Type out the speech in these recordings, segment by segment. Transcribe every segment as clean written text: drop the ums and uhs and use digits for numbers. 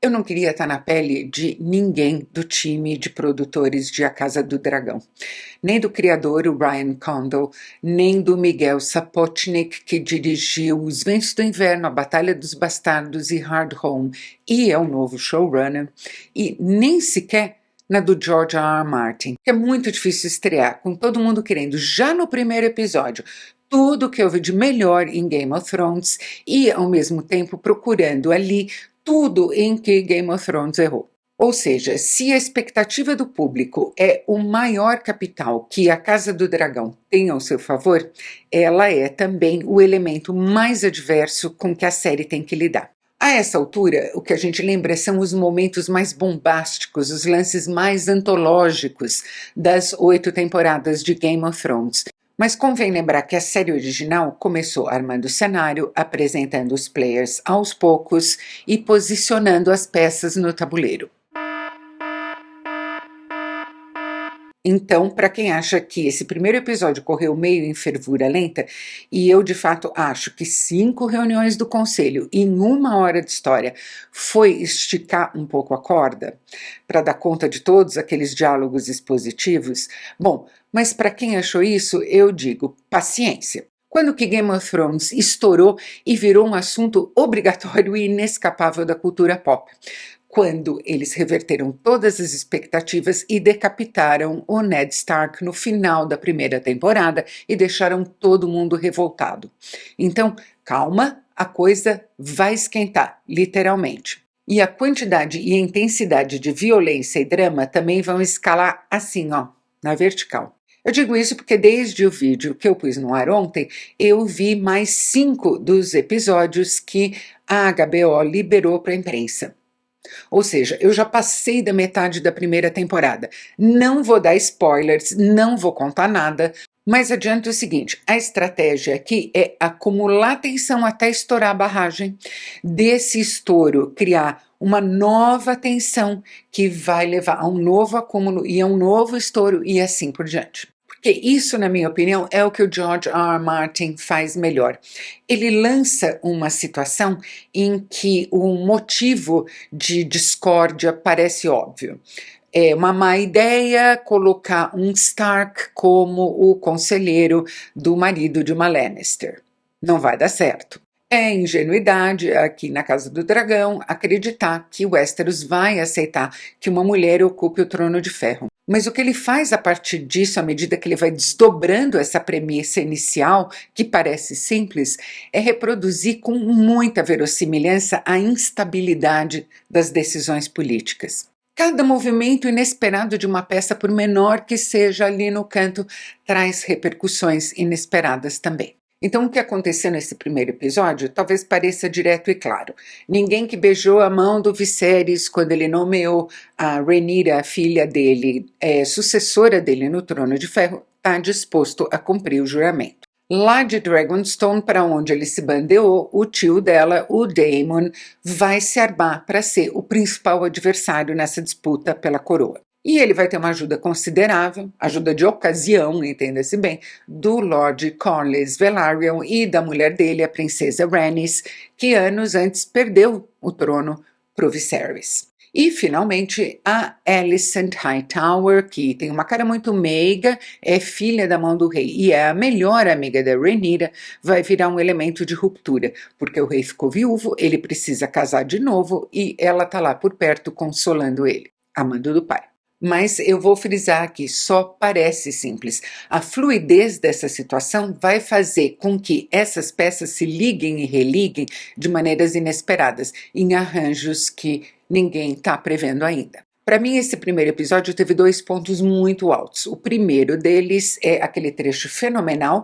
Eu não queria estar na pele de ninguém do time de produtores de A Casa do Dragão. Nem do criador, o Ryan Condal, nem do Miguel Sapochnik, que dirigiu Os Ventos do Inverno, A Batalha dos Bastardos e Hard Home, e é o novo showrunner, e nem sequer na do George R. R. Martin, que é muito difícil estrear, com todo mundo querendo, já no primeiro episódio, tudo que houve de melhor em Game of Thrones e, ao mesmo tempo, procurando ali tudo em que Game of Thrones errou. Ou seja, se a expectativa do público é o maior capital que a Casa do Dragão tem ao seu favor, ela é também o elemento mais adverso com que a série tem que lidar. A essa altura, o que a gente lembra são os momentos mais bombásticos, os lances mais antológicos das 8 temporadas de Game of Thrones. Mas convém lembrar que a série original começou armando o cenário, apresentando os players aos poucos e posicionando as peças no tabuleiro. Então, para quem acha que esse primeiro episódio correu meio em fervura lenta, e eu de fato acho que 5 reuniões do conselho em 1 hora de história foi esticar um pouco a corda, para dar conta de todos aqueles diálogos expositivos, bom, mas para quem achou isso, eu digo paciência. Quando que Game of Thrones estourou e virou um assunto obrigatório e inescapável da cultura pop? Quando eles reverteram todas as expectativas e decapitaram o Ned Stark no final da primeira temporada e deixaram todo mundo revoltado. Então, calma, a coisa vai esquentar, literalmente. E a quantidade e a intensidade de violência e drama também vão escalar assim, ó, na vertical. Eu digo isso porque desde o vídeo que eu pus no ar ontem, eu vi mais 5 dos episódios que a HBO liberou para a imprensa. Ou seja, eu já passei da metade da primeira temporada. Não vou dar spoilers, não vou contar nada, mas adianto o seguinte, a estratégia aqui é acumular tensão até estourar a barragem, desse estouro criar uma nova tensão que vai levar a um novo acúmulo e a um novo estouro e assim por diante. Porque isso, na minha opinião, é o que o George R. R. Martin faz melhor. Ele lança uma situação em que o motivo de discórdia parece óbvio. É uma má ideia colocar um Stark como o conselheiro do marido de uma Lannister. Não vai dar certo. É ingenuidade aqui na Casa do Dragão acreditar que Westeros vai aceitar que uma mulher ocupe o Trono de Ferro. Mas o que ele faz a partir disso, à medida que ele vai desdobrando essa premissa inicial, que parece simples, é reproduzir com muita verossimilhança a instabilidade das decisões políticas. Cada movimento inesperado de uma peça, por menor que seja ali no canto, traz repercussões inesperadas também. Então, o que aconteceu nesse primeiro episódio talvez pareça direto e claro. Ninguém que beijou a mão do Viserys quando ele nomeou a Rhaenyra, a filha dele, sucessora dele no Trono de Ferro, está disposto a cumprir o juramento. Lá de Dragonstone, para onde ele se bandeou, o tio dela, o Daemon, vai se armar para ser o principal adversário nessa disputa pela coroa. E ele vai ter uma ajuda considerável, ajuda de ocasião, entenda-se bem, do Lord Corlys Velaryon e da mulher dele, a princesa Rhaenys, que anos antes perdeu o trono para o Viserys. E, finalmente, a Alicent Hightower, que tem uma cara muito meiga, é filha da mão do rei e é a melhor amiga da Rhaenyra, vai virar um elemento de ruptura, porque o rei ficou viúvo, ele precisa casar de novo e ela está lá por perto consolando ele, amando do pai. Mas eu vou frisar aqui, só parece simples. A fluidez dessa situação vai fazer com que essas peças se liguem e religuem de maneiras inesperadas, em arranjos que ninguém está prevendo ainda. Para mim, esse primeiro episódio teve 2 pontos muito altos. O primeiro deles é aquele trecho fenomenal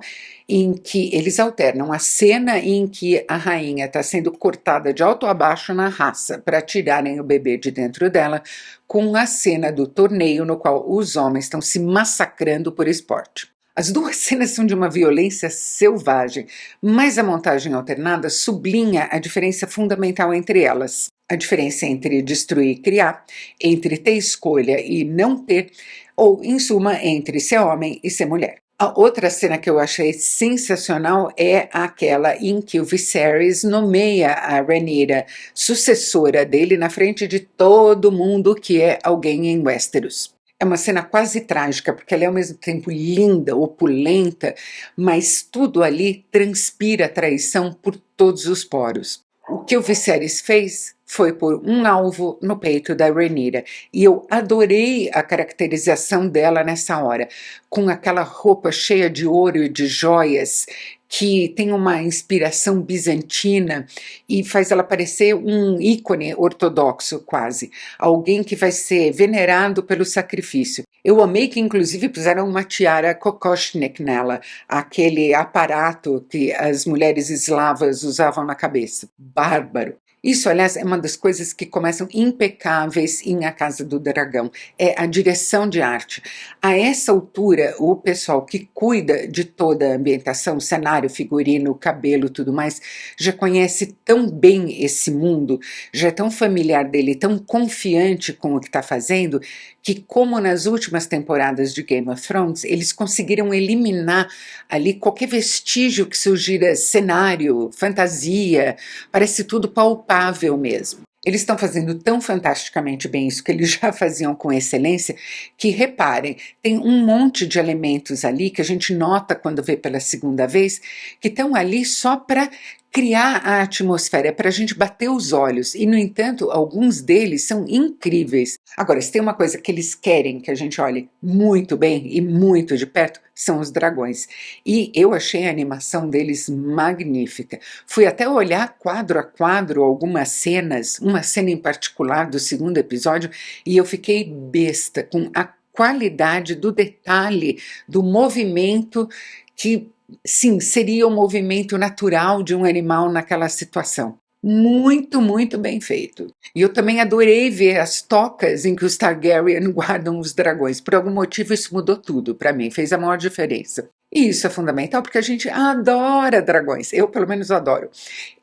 em que eles alternam a cena em que a rainha está sendo cortada de alto a baixo na raça para tirarem o bebê de dentro dela, com a cena do torneio no qual os homens estão se massacrando por esporte. As 2 cenas são de uma violência selvagem, mas a montagem alternada sublinha a diferença fundamental entre elas. A diferença entre destruir e criar, entre ter escolha e não ter, ou, em suma, entre ser homem e ser mulher. A outra cena que eu achei sensacional é aquela em que o Viserys nomeia a Rhaenyra sucessora dele na frente de todo mundo que é alguém em Westeros. É uma cena quase trágica, porque ela é ao mesmo tempo linda, opulenta, mas tudo ali transpira traição por todos os poros. O que o Viserys fez foi pôr um alvo no peito da Rhaenyra, e eu adorei a caracterização dela nessa hora, com aquela roupa cheia de ouro e de joias, que tem uma inspiração bizantina e faz ela parecer um ícone ortodoxo quase, alguém que vai ser venerado pelo sacrifício. Eu amei que inclusive puseram uma tiara kokoshnik nela, aquele aparato que as mulheres eslavas usavam na cabeça. Bárbaro. Isso, aliás, é uma das coisas que começam impecáveis em A Casa do Dragão, é a direção de arte. A essa altura, o pessoal que cuida de toda a ambientação, cenário, figurino, cabelo, tudo mais, já conhece tão bem esse mundo, já é tão familiar dele, tão confiante com o que está fazendo, que como nas últimas temporadas de Game of Thrones, eles conseguiram eliminar ali qualquer vestígio que sugira cenário, fantasia, parece tudo palpável mesmo. Eles estão fazendo tão fantasticamente bem isso que eles já faziam com excelência, que reparem, tem um monte de elementos ali que a gente nota quando vê pela segunda vez, que estão ali só para criar a atmosfera, é para a gente bater os olhos, e no entanto, alguns deles são incríveis. Agora, se tem uma coisa que eles querem que a gente olhe muito bem e muito de perto, são os dragões. E eu achei a animação deles magnífica. Fui até olhar quadro a quadro algumas cenas, uma cena em particular do segundo episódio, e eu fiquei besta com a qualidade do detalhe, do movimento que, sim, seria o movimento natural de um animal naquela situação. Muito, muito bem feito. E eu também adorei ver as tocas em que os Targaryen guardam os dragões. Por algum motivo isso mudou tudo para mim, fez a maior diferença. E isso é fundamental porque a gente adora dragões, eu pelo menos adoro.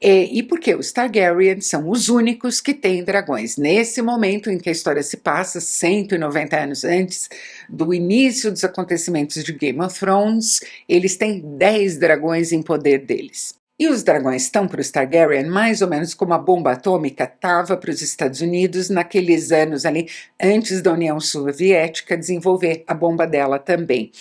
E porque os Targaryen são os únicos que têm dragões. Nesse momento em que a história se passa, 190 anos antes do início dos acontecimentos de Game of Thrones, eles têm 10 dragões em poder deles. E os dragões estão para os Targaryen mais ou menos como a bomba atômica estava para os Estados Unidos naqueles anos ali, antes da União Soviética desenvolver a bomba dela também.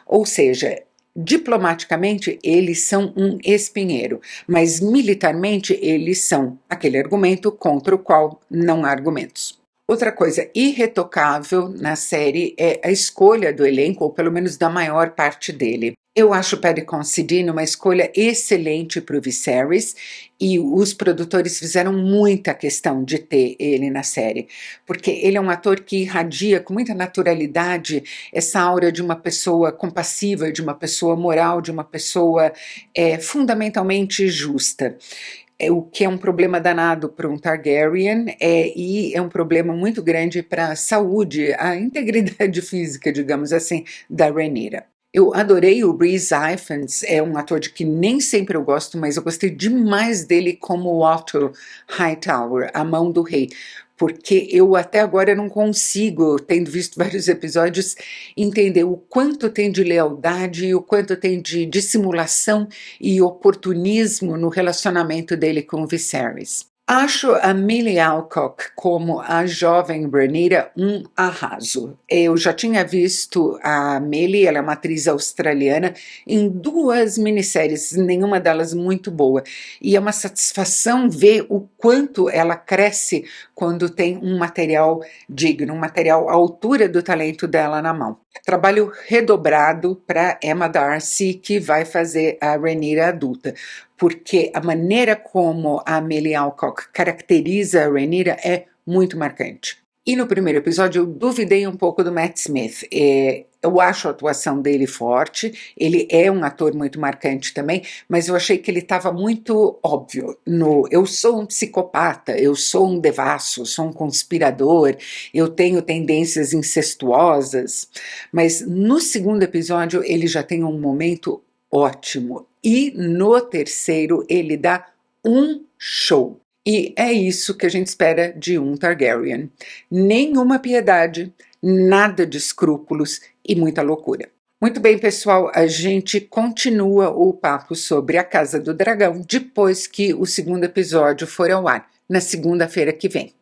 Ou seja, diplomaticamente eles são um espinheiro, mas militarmente eles são aquele argumento contra o qual não há argumentos. Outra coisa irretocável na série é a escolha do elenco, ou pelo menos da maior parte dele. Eu acho o Paddy Considine uma escolha excelente para o Viserys, e os produtores fizeram muita questão de ter ele na série, porque ele é um ator que irradia com muita naturalidade essa aura de uma pessoa compassiva, de uma pessoa moral, de uma pessoa fundamentalmente justa. O que é um problema danado para um Targaryen e é um problema muito grande para a saúde, a integridade física, digamos assim, da Rhaenyra. Eu adorei o Rhys Ifans, é um ator de que nem sempre eu gosto, mas eu gostei demais dele como Otto Hightower, a mão do rei, porque eu até agora não consigo, tendo visto vários episódios, entender o quanto tem de lealdade e o quanto tem de dissimulação e oportunismo no relacionamento dele com o Viserys. Acho a Millie Alcock como a jovem Rhaenyra um arraso. Eu já tinha visto a Millie, ela é uma atriz australiana, em 2 minisséries, nenhuma delas muito boa. E é uma satisfação ver o quanto ela cresce quando tem um material digno, um material à altura do talento dela na mão. Trabalho redobrado para Emma Darcy, que vai fazer a Rhaenyra adulta, porque a maneira como a Millie Alcock caracteriza a Rhaenyra é muito marcante. E no primeiro episódio eu duvidei um pouco do Matt Smith. Eu acho a atuação dele forte, ele é um ator muito marcante também, mas eu achei que ele estava muito óbvio no eu sou um psicopata, eu sou um devasso, sou um conspirador, eu tenho tendências incestuosas, mas no segundo episódio ele já tem um momento ótimo, e no terceiro ele dá um show. E é isso que a gente espera de um Targaryen. Nenhuma piedade, nada de escrúpulos e muita loucura. Muito bem, pessoal, a gente continua o papo sobre a Casa do Dragão depois que o segundo episódio for ao ar, na segunda-feira que vem.